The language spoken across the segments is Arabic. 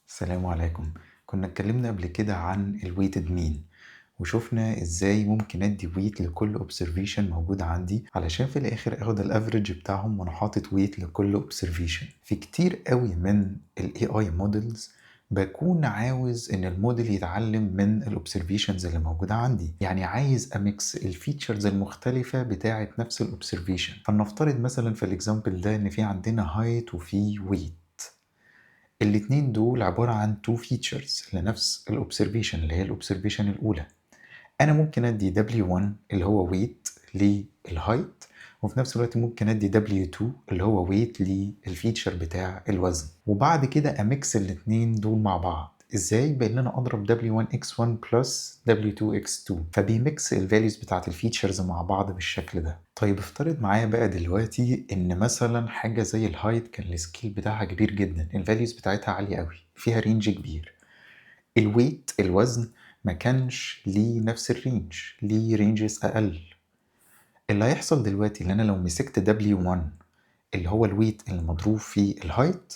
السلام عليكم. كنا اتكلمنا قبل كده عن الويتد مين، وشوفنا ازاي ممكن ادي ويت لكل observation موجود عندي علشان في الاخر اخد الافريج بتاعهم وانا حاطط ويت لكل observation. في كتير قوي من ال AI models بكون عاوز ان الموديل يتعلم من الobservations اللي موجودة عندي، يعني عايز اميكس الفيتشرز المختلفة بتاعة نفس الobservation. فلنفترض مثلا في الاكزامبل ده ان في عندنا height وفي weight. الاتنين دول عبارة عن two features لنفس الأوبسرفيشن اللي هي الأوبسرفيشن الأولى. أنا ممكن أدي W1 اللي هو weight للهايت، وفي نفس الوقت ممكن أدي W2 اللي هو weight للفيتشر بتاع الوزن، وبعد كده أميكس الاتنين دول مع بعض. ازاي؟ بان انا اضرب W1x1 plus W2x2 فبيميكس الفاليوز بتاعت الفيتشرز مع بعض بالشكل ده. طيب افترض معايا بقى دلوقتي ان مثلا حاجه زي الهايت كان السكيل بتاعها كبير جدا، الفاليوز بتاعتها عاليه قوي، فيها رينج كبير. الويت الوزن ما كانش ليه نفس الرينج، ليه رينجز اقل. اللي هيحصل دلوقتي ان انا لو مسكت W1 اللي هو الويت اللي مضروب في الهايت،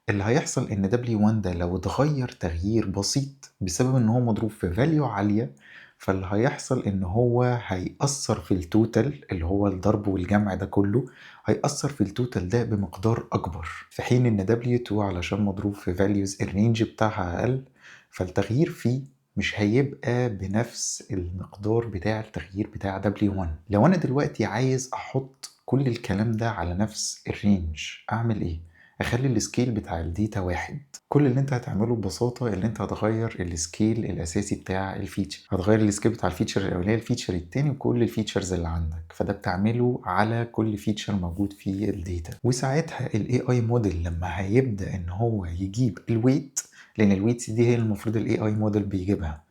اللي هيحصل ان W1 ده لو اتغير تغيير بسيط بسبب ان هو مضروب في فاليو عالية، فاللي هيحصل ان هو هيأثر في التوتال اللي هو الضرب والجمع ده كله، هيأثر في التوتال ده بمقدار اكبر، في حين ان W2 علشان مضروب في فاليوز الرينج بتاعها اقل، فالتغيير فيه مش هيبقى بنفس المقدار بتاع التغيير بتاع W1. لو انا دلوقتي عايز احط كل الكلام ده على نفس الرينج، اعمل ايه؟ اخلي السكيل بتاع الداتا واحد. كل اللي انت هتعمله ببساطة اللي انت هتغير السكيل الاساسي بتاع الفيتشر، هتغير السكيل بتاع الفيتشر الاولاني الفيتشر التاني وكل الفيتشرز اللي عندك، فده بتعمله على كل فيتشر موجود في الداتا. وساعتها الاي اي موديل لما هيبدأ ان هو يجيب الويت، لان الويتس دي هي المفروض الاي اي موديل بيجيبها،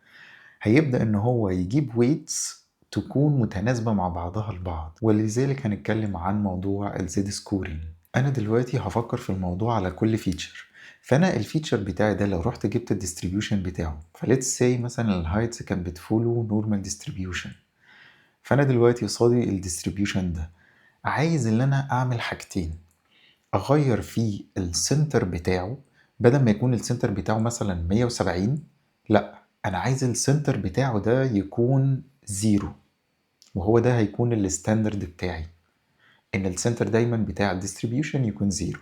هيبدأ ان هو يجيب ويتس تكون متناسبة مع بعضها البعض. ولذلك هنتكلم عن موضوع الزد سكورينج. انا دلوقتي هفكر في الموضوع على كل فيتشر، فانا الفيتشر بتاعي ده لو رحت جبت الديستريبيوشن بتاعه، فليتس سي مثلا الهايتس كان بتفولو نورمال ديستريبيوشن، فانا دلوقتي قصادي الديستريبيوشن ده، عايز ان انا اعمل حاجتين. اغير فيه السنتر بتاعه، بدل ما يكون السنتر بتاعه مثلا 170، لا انا عايز السنتر بتاعه ده يكون زيرو، وهو ده هيكون الستاندرد بتاعي، ان السنتر دايما بتاع الديستريبيوشن يكون زيرو.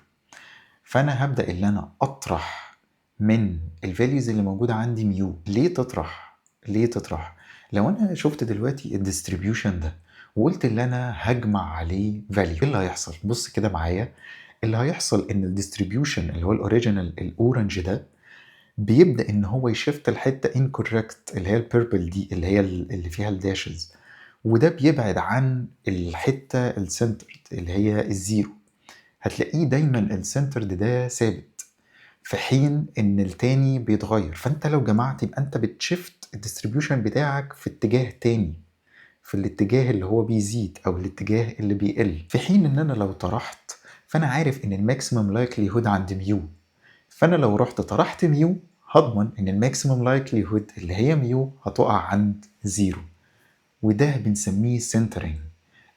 فانا هبدا ان انا اطرح من الفاليوز اللي موجوده عندي ميو. ليه تطرح؟ ليه تطرح؟ لو انا شفت دلوقتي الديستريبيوشن ده وقلت ان انا هجمع عليه فاليو، ايه اللي هيحصل؟ بص كده معايا. اللي هيحصل ان الديستريبيوشن اللي هو الاوريجينال الاورنج ده بيبدا ان هو يشفت الحته incorrect اللي هي البيربل دي اللي هي اللي فيها الداشز، وده بيبعد عن الحته السنترد اللي هي الزيرو. هتلاقيه دايما السنترد ده ثابت، في حين ان التاني بيتغير. فانت لو جمعت يبقى انت بتشفت الديستريبيوشن بتاعك في اتجاه تاني، في الاتجاه اللي هو بيزيد او الاتجاه اللي بيقل. في حين ان انا لو طرحت، فانا عارف ان الماكسيمم لايكليهود عند ميو، فانا لو رحت طرحت ميو هضمن ان الماكسيمم لايكليهود اللي هي ميو هتقع عند زيرو. وده بنسميه سنترنج،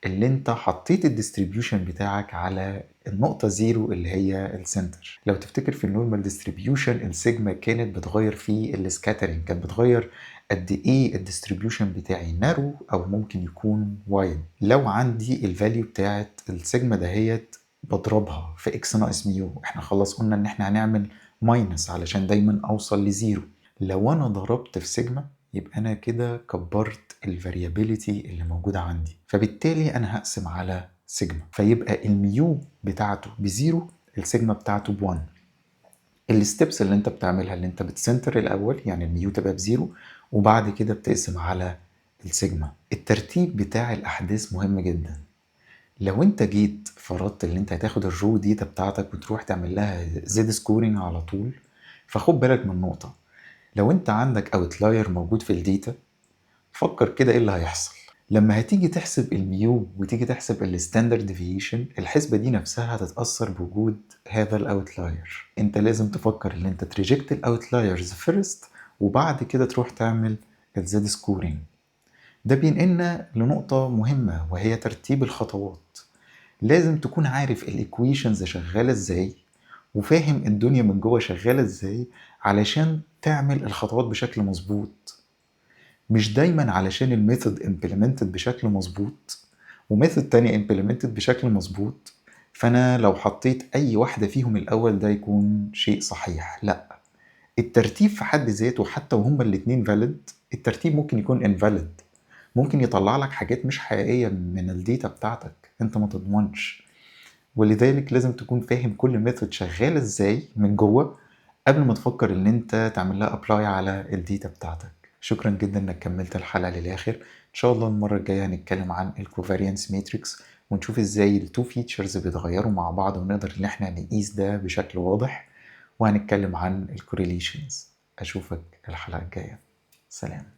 اللي انت حطيت الديستريبيوشن بتاعك على النقطة زيرو اللي هي السنتر. لو تفتكر في النورمال ديستريبيوشن السيجما كانت بتغير في السكاترينج، كانت بتغير قد ايه الديستريبيوشن بتاعي نارو او ممكن يكون وايد. لو عندي الفاليو بتاعت السيجما دهيت بضربها في اكس ناقص ميو، احنا خلاص قلنا ان احنا هنعمل ماينس علشان دايما اوصل لزيرو. لو انا ضربت في سيجما يبقى انا كده كبرت الفاريابيليتي اللي موجوده عندي، فبالتالي انا هقسم على سيجما، فيبقى الميو بتاعته بزيرو، السيجما بتاعته ب1. الستبس اللي انت بتعملها اللي انت بتسنتر الاول، يعني الميو تبقى بزيرو، وبعد كده بتقسم على السيجما. الترتيب بتاع الاحداث مهم جدا. لو انت جيت فرضت ان انت هتاخد الرو داتا بتاعتك وتروح تعمل لها زد سكورينج على طول، فخد بالك من نقطه. لو انت عندك اوتلاير موجود في الداتا، فكر كده ايه اللي هيحصل لما هتيجي تحسب الميو وتيجي تحسب الستاندرد ديفيشن. الحسبه دي نفسها هتتاثر بوجود هذا الاوتلاير. انت لازم تفكر ان انت تريجكت الاوتلايرز فيرست، وبعد كده تروح تعمل الزد سكورينج. ده بينقلنا لنقطه مهمه وهي ترتيب الخطوات. لازم تكون عارف الايكويشنز شغاله ازاي، وفاهم الدنيا من جوه شغالة ازاي علشان تعمل الخطوات بشكل مظبوط، مش دايما علشان الميثود implemented بشكل مظبوط وميثود تانية implemented بشكل مظبوط فانا لو حطيت اي واحدة فيهم الاول ده يكون شيء صحيح. لا، الترتيب في حد ذاته حتى وهما الاتنين valid، الترتيب ممكن يكون invalid، ممكن يطلع لك حاجات مش حقيقية من الديتا بتاعتك انت ما تضمنش. ولذلك لازم تكون فاهم كل ميثود شغالة ازاي من جوه قبل ما تفكر ان انت تعمل لها ابلاي على الديتا بتاعتك. شكرا جدا انك كملت الحلقة للاخر. ان شاء الله المرة الجاية هنتكلم عن الكوفاريانس ماتريكس ونشوف ازاي التو فيتشرز بيتغيروا مع بعض ونقدر ان احنا نقيس ده بشكل واضح، وهنتكلم عن الكوريليشنز. اشوفك الحلقة الجاية. سلام.